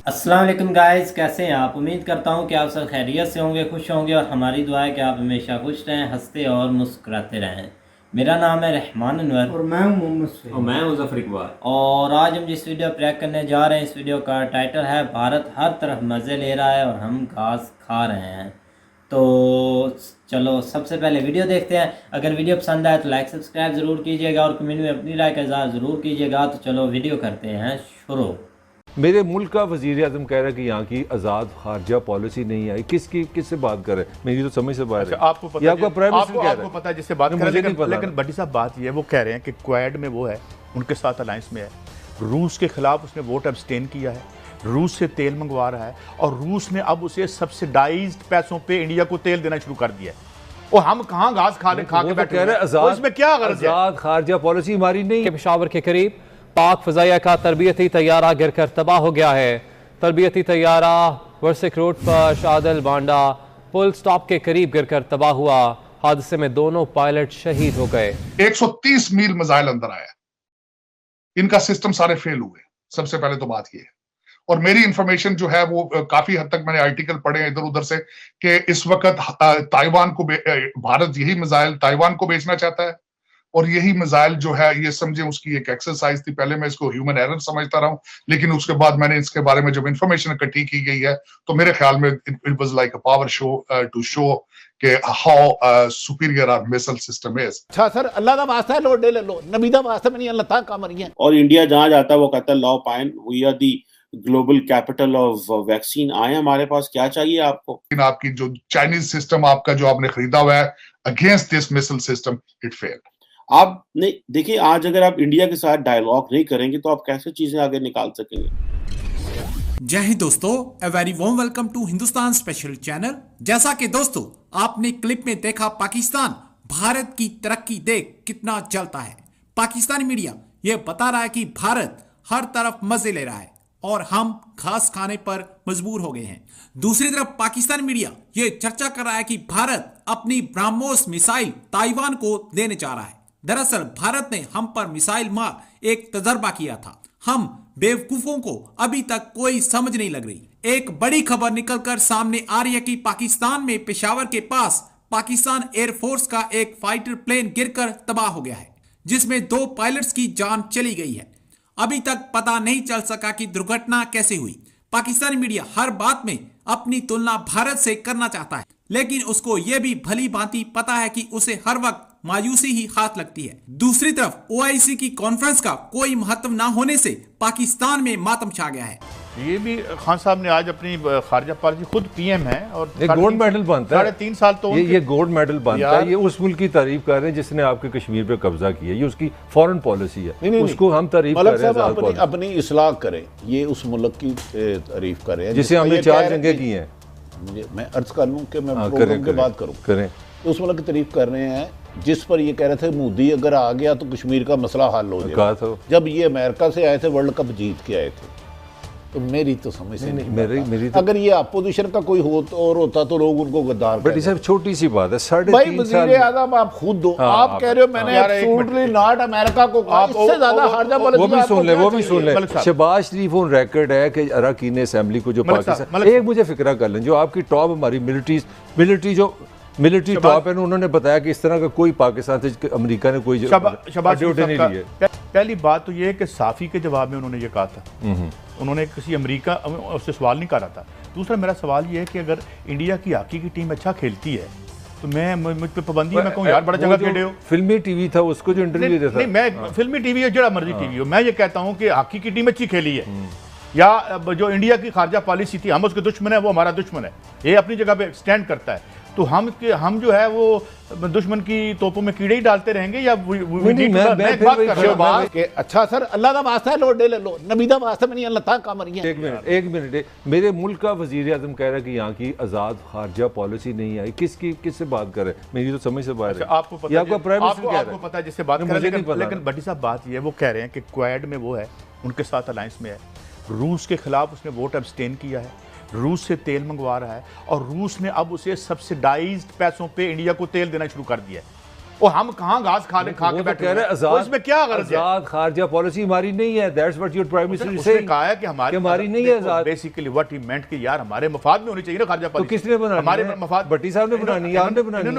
अस्सलाम वालेकुम गाइस, कैसे हैं आप। उम्मीद करता हूं कि आप सब खैरियत से होंगे, खुश होंगे और हमारी दुआ है कि आप हमेशा खुश रहें, हंसते और मुस्कुराते रहें। मेरा नाम है रहमान अनवर और मैं हूं मोहम्मद सईद और मैं हूं ज़फ़र इकबाल। और आज हम जिस वीडियो प्रेक करने जा रहे हैं, इस वीडियो का टाइटल है भारत हर तरफ मज़े ले रहा है और हम घास खा रहे हैं। तो चलो सबसे पहले वीडियो देखते हैं। अगर वीडियो पसंद आए तो लाइक सब्सक्राइब ज़रूर कीजिएगा और कमेंट में अपनी राय का इज़हार ज़रूर कीजिएगा। तो चलो वीडियो करते हैं शुरू। मेरे मुल्क का वज़ीर आज़म कह रहा है कि यहाँ की आज़ाद खारजा पॉलिसी नहीं आई। किससे बात कर रहे हैं, मेरी तो समझ से बाहर है। आपको पता है, आपको पता है जिससे बात कर रहे हैं, लेकिन भट्टी साहब बात ये है, वो कह रहे हैं कि क्वाड में वो है, उनके साथ अलायंस में है, रूस के खिलाफ उसने वोट अब्सटेन किया है, रूस से तेल मंगवा रहा है और रूस ने अब उसे सब्सिडाइज्ड पैसों पे इंडिया को तेल देना शुरू कर दिया है। और हम कहाँ घास खा के बैठे हैं, इसमें क्या गरज है? आज़ाद खारजा पॉलिसी हमारी नहीं। पेशावर के करीब पाक फ़ज़ाइया का तरबियती तैयारा गिरकर तबाह हो गया है। तरबियती तैयारा वर्सिक रोड पर शादल बांडा पुल स्टॉप के करीब गिरकर तबाह हुआ। हादसे में दोनों पायलट शहीद हो गए। 130 मील मिसाइल अंदर आया, इनका सिस्टम सारे फेल हुए। सबसे पहले तो बात ये है, और मेरी इंफॉर्मेशन जो है वो काफी हद तक मैंने आर्टिकल पढ़े इधर उधर से कि इस वक्त ताइवान को भारत यही मिसाइल ताइवान को बेचना चाहता है और यही मिसाइल जो है ये समझे उसकी एक एक्सरसाइज थी। पहले मैं इसको ह्यूमन एरर समझता रहा हूं, लेकिन उसके बाद मैंने इसके बारे में जब इंफॉर्मेशन इकट्ठी की गई है तो मेरे ख्याल में it was like a power show to show कि how superior our missile system is. अच्छा सर, अल्लाह का वास्ता है लोडे ले लो, नबी दा वास्ता में नहीं, अल्लाह ताला काम रही है। और इंडिया जहां जाता है वो कहता है लॉ पाइन, we are the global capital of vaccine. आए हमारे पास, क्या चाहिए आपको? आपकी जो चाइनीज सिस्टम आपका जो आपने खरीदा हुआ है against this missile system, it failed. आप नहीं देखिए, आज अगर आप इंडिया के साथ डायलॉग नहीं करेंगे तो आप कैसे चीजें आगे निकाल सकेंगे? जय हिंद दोस्तों, a very warm welcome to Hindustan special channel. जैसा कि दोस्तों आपने क्लिप में देखा, पाकिस्तान भारत की तरक्की देख कितना जलता है। पाकिस्तानी मीडिया यह बता रहा है कि भारत हर तरफ मजे ले रहा है और हम घास खाने पर मजबूर हो गए हैं। दूसरी तरफ पाकिस्तानी मीडिया यह चर्चा कर रहा है कि भारत अपनी ब्रह्मोस मिसाइल ताइवान को देने जा रहा है। दरअसल भारत ने हम पर मिसाइल मार एक तजर्बा किया था। हम बेवकूफों को अभी तक कोई समझ नहीं लग रही। एक बड़ी खबर निकलकर सामने आ रही है कि पाकिस्तान में पेशावर के पास पाकिस्तान एयरफोर्स का एक फाइटर प्लेन गिरकर तबाह हो गया है, जिसमें 2 पायलट्स की जान चली गई है। अभी तक पता नहीं चल सका कि दुर्घटना कैसे हुई। पाकिस्तानी मीडिया हर बात में अपनी तुलना भारत से करना चाहता है, लेकिन उसको यह भी भली भांति पता है कि उसे हर वक्त मायूसी ही खास लगती है। दूसरी तरफ ओआईसी की कॉन्फ्रेंस का कोई महत्व न होने से पाकिस्तान में मातम छा गया है। ये भी खान साहब ने आज अपनी खारजा पॉलिसी, खुद पीएम है और गोल्ड मेडल बनता है। 3.5 साल तो ये गोल्ड मेडल बनता है। ये उस मुल्क की तारीफ कर रहे हैं जिसने आपके कश्मीर पे कब्जा किया। ये उसकी फॉरेन पॉलिसी है, नहीं, उसको हम तारीफ कर रहे हैं। अपनी इस्लाह करें, ये उस मुल्क की तारीफ कर रहे हैं जिसे हमने 4 जंगें की हैं। मैं अर्ज कर लूँ कि मैं प्रोग्राम के बात करूँ, उस मुल्क की तारीफ कर रहे हैं जिस पर ये कह रहे थे मोदी अगर आ गया तो कश्मीर का मसला हल हो जाएगा। जब ये अमेरिका से आए थे, वर्ल्ड कप जीत के आए थे, तो मेरी तो समझ से नहीं, मेरी तो अगर ये अपोजिशन का कोई और होता तो लोग उनको गद्दार। बट इसे छोटी सी बात है, 3.5 साल वज़ीर आज़म आप खुद दो। आप कह रहे हो मैंने एब्सोल्युटली नॉट अमेरिका को कहा, इससे ज्यादा खारजा पॉलिसी। वो भी सुन ले। शहबाज शरीफ ऑन रिकॉर्ड है कि अरकान असेंबली को जो पाकिस्तान, एक मुझे फिक्रा कर लें, जो आपकी टॉप हमारी मिलिट्री टॉप है, उन्होंने बताया कि इस तरह का कोई पाकिस्तान से अमेरिका ने कोई ड्यूटी नहीं ली है। पहली बात तो ये है कि साफी के जवाब में उन्होंने ये कहा था, उन्होंने किसी अमेरिका उससे सवाल नहीं करा था। दूसरा मेरा सवाल ये है कि अगर इंडिया की हॉकी की टीम अच्छा खेलती है तो मुझ पे पाबंदी है, मैं कहूँ यार बड़ा जगह खेले हो। फिल्मी टीवी था, उसको जो इंटरव्यू देता, नहीं मैं फिल्मी टीवी हो, जड़ा मर्जी टीवी हो, मैं ये कहता हूँ कि हॉकी की टीम अच्छी खेली है, या जो इंडिया की खारजा पॉलिसी थी, हम उसके दुश्मन है, वो हमारा दुश्मन है, ये अपनी जगह पे स्टैंड करता है, तो हम जो है वो दुश्मन की तोपों में कीड़े ही डालते रहेंगे या अच्छा सर, अल्लाह का वास्ता है लोडे ले लो, नबी दा वास्ता में नहीं, अल्लाह ताला काम रही है। एक मिनट, मेरे मुल्क का वज़ीर आज़म कह रहा है कि यहाँ की आज़ाद खारजा पॉलिसी नहीं आई। किससे बात कर रहे हैं, मेरी तो समझ से बाहर है। आपको पता है जिससे बात कर रहे हैं, लेकिन भट्टी साहब बात ये है, वो कह रहे हैं कि क्वाड में वो है, उनके साथ अलायंस में है, रूस के खिलाफ उसने वोट अब्सटेन किया है, रूस से तेल मंगवा रहा है और रूस ने अब उसे सब्सिडाइज्ड पैसों पे इंडिया को तेल देना शुरू कर दिया है। और हम कहाँ घास खा के बैठे हैं? इसमें क्या गलत है? आजाद खारजा पॉलिसी हमारी नहीं है। That's what your prime minister is saying. कहा है कि हमारी नहीं है आजाद। बेसिकली व्हाट ही मेंट कि यार हमारे मफाद में होनी चाहिए ना खारजा पॉलिसी। तो किसने बनानी? हमारे मफाद भट्टी साहब ने बनानी है, आपने बनानी है?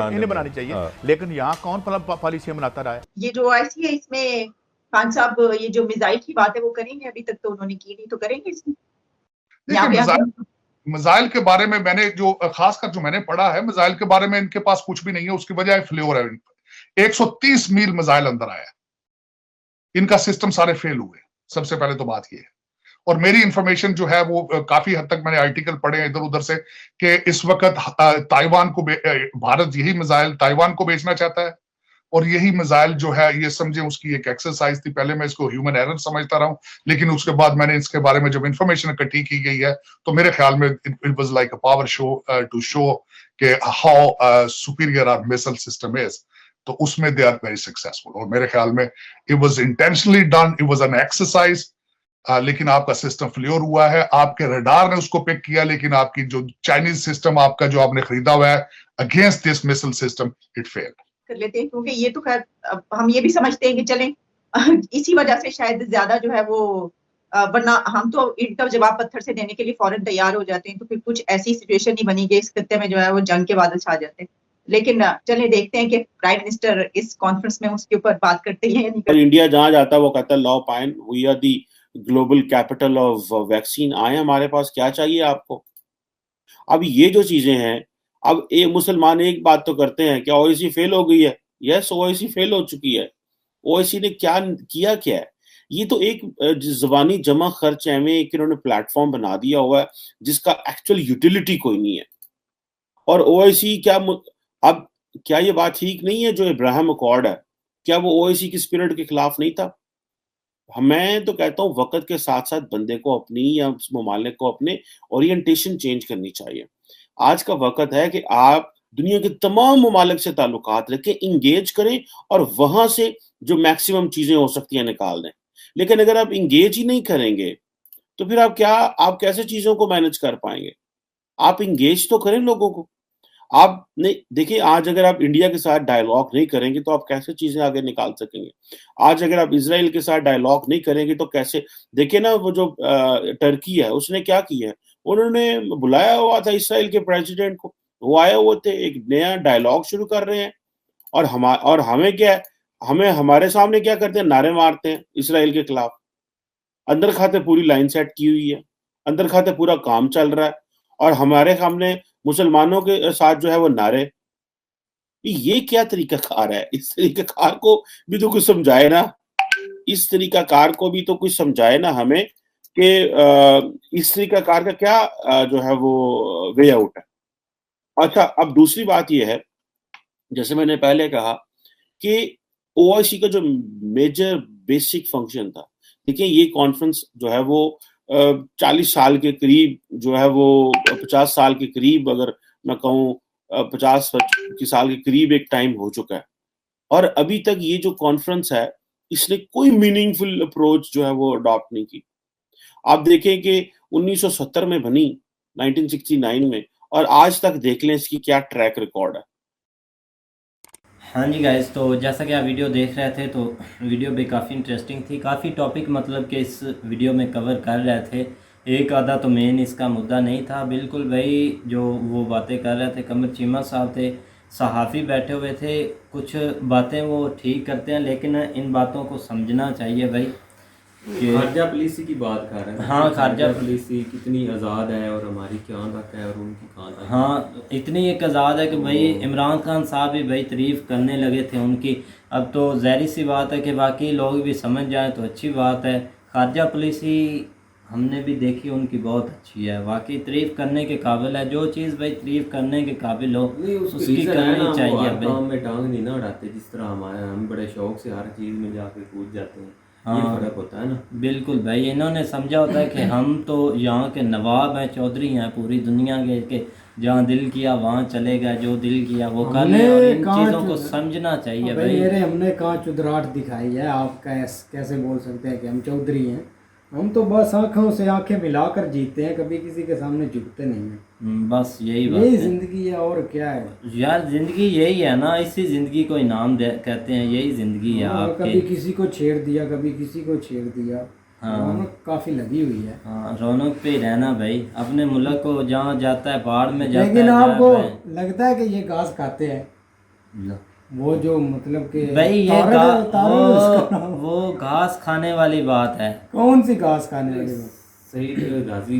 इन्हें बनानी चाहिए। लेकिन यहाँ कौन पॉलिसी बनाता रहा है? ये जो OIC है इसमें खान साहब ये जो मिसाइल की बात है वो करेंगे, अभी तक तो उन्होंने की नहीं, तो करेंगे इसमें। मिसाइल के बारे में मैंने जो खासकर जो मैंने पढ़ा है, मिसाइल के बारे में इनके पास कुछ भी नहीं है, उसकी वजह फ्लेवर है। 130 मील मिसाइल अंदर आया, इनका सिस्टम सारे फेल हुए। सबसे पहले तो बात ये है। और मेरी इंफॉर्मेशन जो है वो काफी हद तक मैंने आर्टिकल पढ़े हैं इधर उधर से कि इस वक्त ताइवान को भारत यही मिसाइल ताइवान को बेचना चाहता है। और यही मिसाइल जो है ये समझे उसकी एक एक्सरसाइज थी। पहले मैं इसको ह्यूमन एरर समझता रहा हूं, लेकिन उसके बाद मैंने इसके बारे में जब इंफॉर्मेशन इकट्ठी की गई है तो मेरे ख्याल में it was like a power show to show कि how superior our missile system is. तो उसमें दे आर वेरी सक्सेसफुल। और मेरे ख्याल में it was intentionally done, it was an exercise. लेकिन आपका सिस्टम फेल्योर हुआ है। आपके रडार ने उसको पिक किया, लेकिन आपकी जो चाइनीज सिस्टम आपका जो आपने खरीदा हुआ है against this missile system, it failed कर लेते हैं। क्योंकि ये तो खैर हम ये भी समझते हैं कि चलें इसी वजह से शायद ज्यादा जो है वो वरना हम तो इनका जवाब पत्थर से देने के लिए फौरन तैयार हो जाते हैं। तो फिर कुछ ऐसी सिचुएशन ही बनी कि इस खत्ते में जो है वो जंग के बादल छा जाते हैं। लेकिन चले देखते हैं कि प्राइम मिनिस्टर इस कॉन्फ्रेंस में उसके ऊपर बात करते हैं या नहीं करते। इंडिया जहां जाता है वो कहता है लॉ पाइन we are the global capital of vaccine. आए हमारे पास, क्या चाहिए आपको? अब ये जो चीजें हैं, अब एक मुसलमान एक बात तो करते हैं, क्या OIC फेल हो गई है? यस, OIC फेल हो चुकी है। OIC ने क्या किया है? ये तो एक ज़बानी जमा खर्च है में एक इन्होंने प्लेटफॉर्म बना दिया हुआ है जिसका एक्चुअल यूटिलिटी कोई नहीं है। और OIC अब क्या ये बात ठीक नहीं है जो इब्राहिम अकॉर्ड है, क्या वो OIC की स्पिरिट के खिलाफ नहीं था? मैं तो कहता हूँ वक्त के साथ साथ बंदे को अपनी या उस ममालिक को अपने ओरिएंटेशन चेंज करनी चाहिए। आज का वक्त है कि आप दुनिया के तमाम ममालिक से ताल्लुकात रखें, इंगेज करें और वहां से जो मैक्सिमम चीजें हो सकती हैं निकाल दें। लेकिन अगर आप इंगेज ही नहीं करेंगे तो फिर आप कैसे चीजों को मैनेज कर पाएंगे? आप इंगेज तो करें लोगों को। आप नहीं देखिए, आज अगर आप इंडिया के साथ डायलॉग नहीं करेंगे तो आप कैसे चीजें आगे निकाल सकेंगे? आज अगर आप इजराइल के साथ डायलॉग नहीं करेंगे तो कैसे? देखिए ना, वो जो टर्की है उसने क्या किया है, उन्होंने बुलाया हुआ था इसराइल के प्रेसिडेंट को, वो आए हुए थे, एक नया डायलॉग शुरू कर रहे हैं। और हमें क्या है, हमें हमारे सामने क्या करते हैं, नारे मारते हैं इसराइल के खिलाफ। अंदर खाते पूरी लाइन सेट की हुई है, अंदर खाते पूरा काम चल रहा है और हमारे सामने मुसलमानों के साथ जो है वो नारे। ये क्या तरीकाकार है? इस तरीकाकार को भी तो कुछ समझाए ना, इस तरीकाकार को भी तो कुछ समझाए ना हमें कि इस तरीकाकार का क्या जो है वो वे आउट है। अच्छा, अब दूसरी बात ये है, जैसे मैंने पहले कहा कि OIC का जो मेजर बेसिक फंक्शन था, देखिए ये कॉन्फ्रेंस जो है वो 40 साल के करीब जो है वो 50 साल के करीब, अगर मैं कहूँ 50 साल के करीब एक टाइम हो चुका है और अभी तक ये जो कॉन्फ्रेंस है इसने कोई मीनिंगफुल अप्रोच जो है वो अडॉप्ट नहीं की। आप देखें कि 1970 में बनी, 1969 में, और आज तक देख लें इसकी क्या ट्रैक रिकॉर्ड है। हाँ जी गाइस, तो जैसा कि आप वीडियो देख रहे थे तो वीडियो भी काफ़ी इंटरेस्टिंग थी। काफ़ी टॉपिक मतलब कि इस वीडियो में कवर कर रहे थे। एक आधा तो मेन इसका मुद्दा नहीं था। बिल्कुल भाई जो वो बातें कर रहे थे, कमर चीमा साहब थे, सहाफ़ी बैठे हुए थे, कुछ बातें वो ठीक करते हैं लेकिन इन बातों को समझना चाहिए भाई। खारजा पॉलिसी की बात कर रहे हैं। हाँ, खारजा पॉलिसी कितनी आज़ाद है और हमारी क्या तक है और उनकी कहाँ तक। हाँ, इतनी एक आज़ाद है कि भाई इमरान खान साहब भी भाई तारीफ़ करने लगे थे उनकी। अब तो ज़ाहिर सी बात है कि बाकी लोग भी समझ जाएं तो अच्छी बात है। खारजा पॉलिसी हमने भी देखी, उनकी बहुत अच्छी है, वाकई तारीफ़ करने के काबिल है। जो चीज़ भाई तारीफ़ करने के काबिल हो उसकी करनी चाहिए भाई। काम में टांग नहीं ना अड़ाते, जिस तरह हम बड़े शौक से हर चीज़ में जाके कूद जाते हैं। हाँ, ये फर्क होता है ना। बिल्कुल भाई, इन्होंने समझा होता है कि हम तो यहाँ के नवाब हैं, चौधरी हैं पूरी दुनिया के जहाँ दिल किया वहाँ चले गए, जो दिल किया वो कर ले। और इन चीज़ों को समझना चाहिए भाई। हमने कहाँ चुदराहट दिखाई है? आप कैसे बोल सकते हैं कि हम चौधरी हैं? हम तो बस आंखों से आंखें मिलाकर जीते हैं, कभी किसी के सामने झुकते नहीं हैं। बस यही बात यही है। जिंदगी है और क्या है यार, जिंदगी यही है ना, इसी जिंदगी को इनाम कहते हैं, यही जिंदगी है हाँ, आपके। कभी किसी को छेड़ दिया, कभी किसी को छेड़ दिया। हाँ, रौनक काफी लगी हुई है। हाँ, रौनक पे ही रहना भाई, अपने मुल्क को जहाँ जाता है पहाड़ में जाता है। लेकिन आपको जाए लगता है कि ये घास खाते हैं, वो जो मतलब कि भाई ये वो घास खाने वाली बात है। कौन सी घास खाने वाली बात? सईद गाजी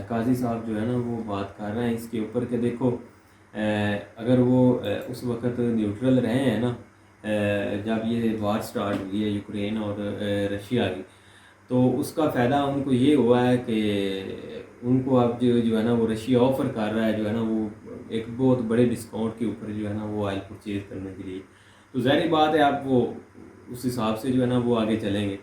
काजी साहब जो है ना वो बात कर रहे हैं इसके ऊपर कि देखो अगर वो उस वक़्त न्यूट्रल रहे हैं ना जब ये वार स्टार्ट हुई है यूक्रेन और रशिया की, तो उसका फ़ायदा उनको ये हुआ है कि उनको अब जो है ना वो रशिया ऑफ़र कर रहा है जो है ना वो एक बहुत बड़े डिस्काउंट के ऊपर जो है ना वो ऑयल परचेज़ करने के लिए। तो ज़ाहिर बात है आप वो उस हिसाब से जो है ना वो आगे चलेंगे।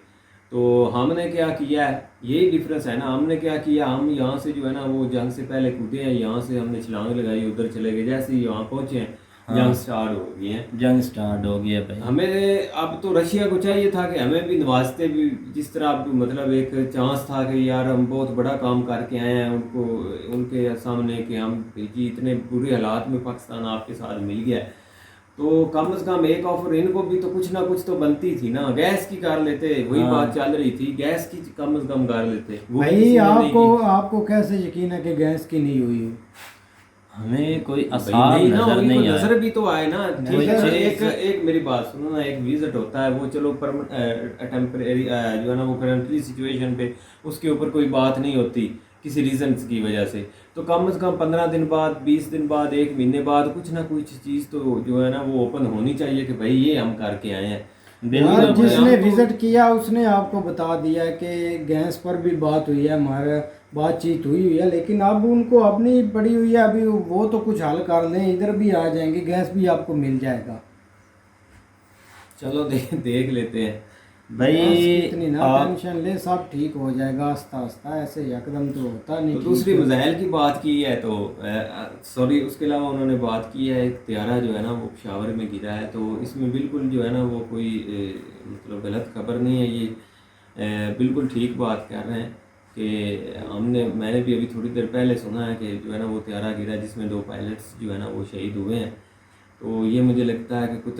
तो हमने क्या किया है, यही डिफरेंस है ना, हमने क्या किया, हम यहाँ से जो है ना वो जंग से पहले कूदे हैं, यहाँ से हमने छलांग लगाई, उधर चले गए, जैसे ही यहाँ पहुँचे हैं जंग स्टार्ट हो गई है। जंग स्टार्ट हो गई है भाई। हमें अब तो रशिया को चाहिए था कि हमें भी नवाजते भी, जिस तरह अब मतलब एक चांस था कि यार हम बहुत बड़ा काम करके आए हैं उनको उनके सामने कि हम जी इतने बुरे हालात में पाकिस्तान आपके साथ मिल गया है, तो कम से कम एक ऑफर इनको भी तो कुछ ना कुछ तो बनती थी ना। गैस की कर लेते, वही बात चल रही थी, गैस की कम से कम कर लेते। भाई आपको कैसे यकीन है कि गैस की नहीं हुई? हमें कोई आसार नजर नहीं आया। नजर भी तो आए ना, ठीक है। एक मेरी बात सुनो ना, एक विजिट होता है वो चलो टेम्परेरी जो है ना वो करंटली सिचुएशन पे उसके ऊपर कोई बात नहीं होती किसी रीजंस की वजह से, तो कम से कम 15 दिन बाद, 20 दिन बाद, 1 महीने बाद कुछ ना कुछ चीज़ तो जो है ना वो ओपन होनी चाहिए कि भाई ये हम करके आए हैं। यार जिसने विजिट किया उसने आपको बता दिया कि गैस पर भी बात हुई है, हमारा बातचीत हुई है, लेकिन अब उनको अपनी पड़ी हुई है, अभी वो तो कुछ हल कर लें, इधर भी आ जाएंगे, गैस भी आपको मिल जाएगा। चलो देख लेते हैं भाई, इतनी ना टेंशन ले, सब ठीक हो जाएगा आस्ता आस्ता, ऐसे यकदम तो होता नहीं। तो दूसरी मिसाइल की बात की है तो सॉरी, उसके अलावा उन्होंने बात की है एक त्यारा जो है ना वो पेशावर में गिरा है, तो इसमें बिल्कुल जो है ना वो कोई मतलब गलत खबर नहीं है, ये बिल्कुल ठीक बात कर रहे हैं कि मैंने भी अभी थोड़ी देर पहले सुना है कि जो है ना वो त्यारा गिरा जिसमें 2 पायलट्स जो है ना वो शहीद हुए हैं। तो ये मुझे लगता है कि कुछ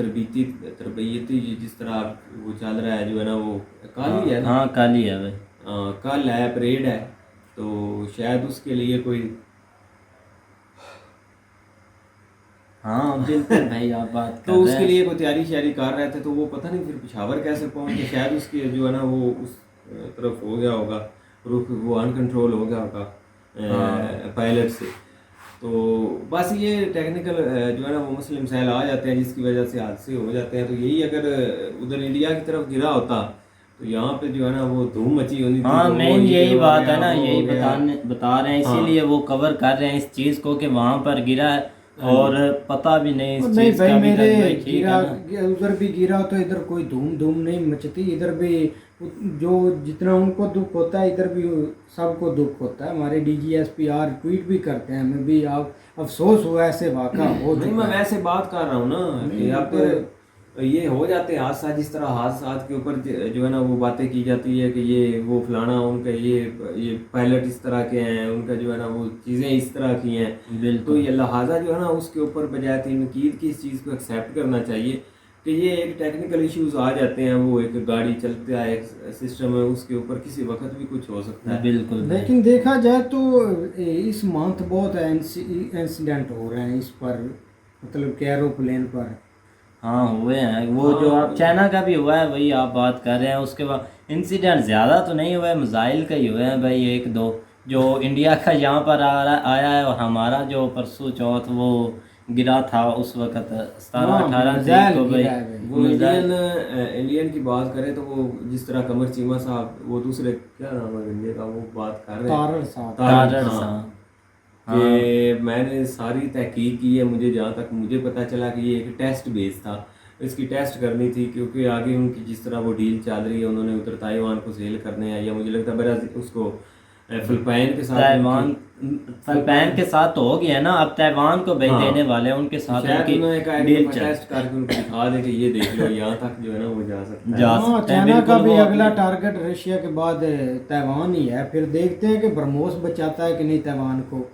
तरबियती जिस तरह वो चल रहा है जो है ना वो कल ही है ना। हाँ कल ही है भाई, कल है, परेड है, तो शायद उसके लिए कोई हाँ बिल्कुल भाई आप बात कर तो उसके लिए कोई तैयारी शायरी कर रहे थे, तो वो पता नहीं फिर पेशावर कैसे पहुंचे, शायद उसके जो है ना वो उस तरफ हो गया होगा रुख, वो अनकंट्रोल हो गया होगा पायलट से। तो बस ये टेक्निकल जो है ना वो मसले मसाइल आ जाते हैं जिसकी वजह से हादसे हो जाते हैं। तो यही अगर उधर इंडिया की तरफ गिरा होता तो यहाँ पे जो है ना वो धूम मची होनी थी। हाँ मेन यही बात है ना, यही बता रहे हैं, इसीलिए वो कवर कर रहे हैं इस चीज़ को कि वहाँ पर गिरा है और पता भी नहीं इस चीज़ का। मेरे गिरा उधर भी गिरा तो इधर कोई धूम नहीं मचती, इधर भी जो जितना उनको दुख होता है इधर भी सबको दुख होता है। हमारे DGSPR ट्वीट भी करते हैं, हमें भी आप अफसोस हुआ ऐसे वाक़ा हो। नहीं मैं वैसे बात कर रहा हूँ ना कि अब ये हो जाते हैं हादसा, जिस तरह हादसा के ऊपर जो है ना वो बातें की जाती है कि ये वो फलाना उनका ये पायलट इस तरह के हैं, उनका जो है ना वो चीज़ें इस तरह की हैं, तो ये लिहाजा जो है ना उसके ऊपर बजाय तनकीद की इस चीज़ को एक्सेप्ट करना चाहिए कि ये एक टेक्निकल इश्यूज आ जाते हैं, वो एक गाड़ी चलता है एक सिस्टम है उसके ऊपर किसी वक्त भी कुछ हो सकता है। बिल्कुल, लेकिन देखा जाए तो इस मंथ बहुत इंसिडेंट हो रहे हैं इस पर, मतलब कि एरोप्लेन पर। हाँ हुए हैं, वो जो आप चाइना का भी हुआ है वही आप बात कर रहे हैं, उसके बाद इंसिडेंट ज़्यादा तो नहीं हुए, मिसाइल का ही हुए हैं भाई 1-2 जो इंडिया का यहाँ पर आया है, और हमारा जो परसों चौथ वो गिरा था उस वक्त 17-18 तारीख को भाई। वो इंडियन की बात करें तो वो जिस तरह कमर चीमा साहब, वो दूसरे क्या नाम है इंडिया का, वो बात कर रहे हैं तारड़ साहब कि मैंने सारी तहकीक की है, मुझे जहाँ तक मुझे पता चला कि ये एक टेस्ट बेस था, इसकी टेस्ट करनी थी क्योंकि आगे उनकी जिस तरह वो डील चल रही है, उन्होंने उधर ताइवान को सेल करने हैं या मुझे लगता है बड़ा उसको फिलिपाइन के साथ ताइवान फिलिपाइन के साथ तो हो गया ना, अब ताइवान को भेज देने वाले हैं, उनके साथ उनकी डील टेस्ट करके उनको दिखा दे कि ये देख लो यहाँ तक जो है ना वो जा सकता है। हाँ, चाइना का भी अगला टारगेट रशिया के बाद ताइवान ही है, फिर देखते हैं कि ब्रह्मोस बचाता है कि नहीं ताइवान को।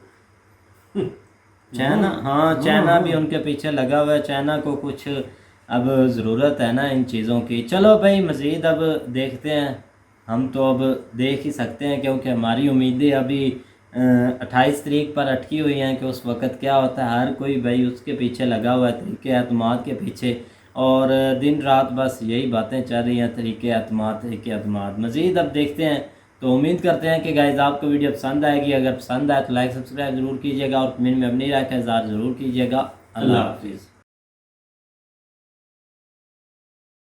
चाइना, हाँ चाइना भी उनके पीछे लगा हुआ है, चाइना को कुछ अब ज़रूरत है ना इन चीज़ों की। चलो भाई मज़ीद अब देखते हैं, हम तो अब देख ही सकते हैं क्योंकि हमारी उम्मीदें अभी 28 तारीख पर अटकी हुई हैं कि उस वक़्त क्या होता है। हर कोई भाई उसके पीछे लगा हुआ है, तरीक़े एतमाद के पीछे, और दिन रात बस यही बातें चल रही हैं, तरीक़े एतमाद। मज़ीद अब देखते हैं, तो उम्मीद करते हैं कि गाइज़ आपको वीडियो पसंद आएगी। अगर पसंद आए तो लाइक सब्सक्राइब ज़रूर कीजिएगा और कमेंट में अपनी राय का इज़हार ज़रूर कीजिएगा। अल्लाह हाफिज़।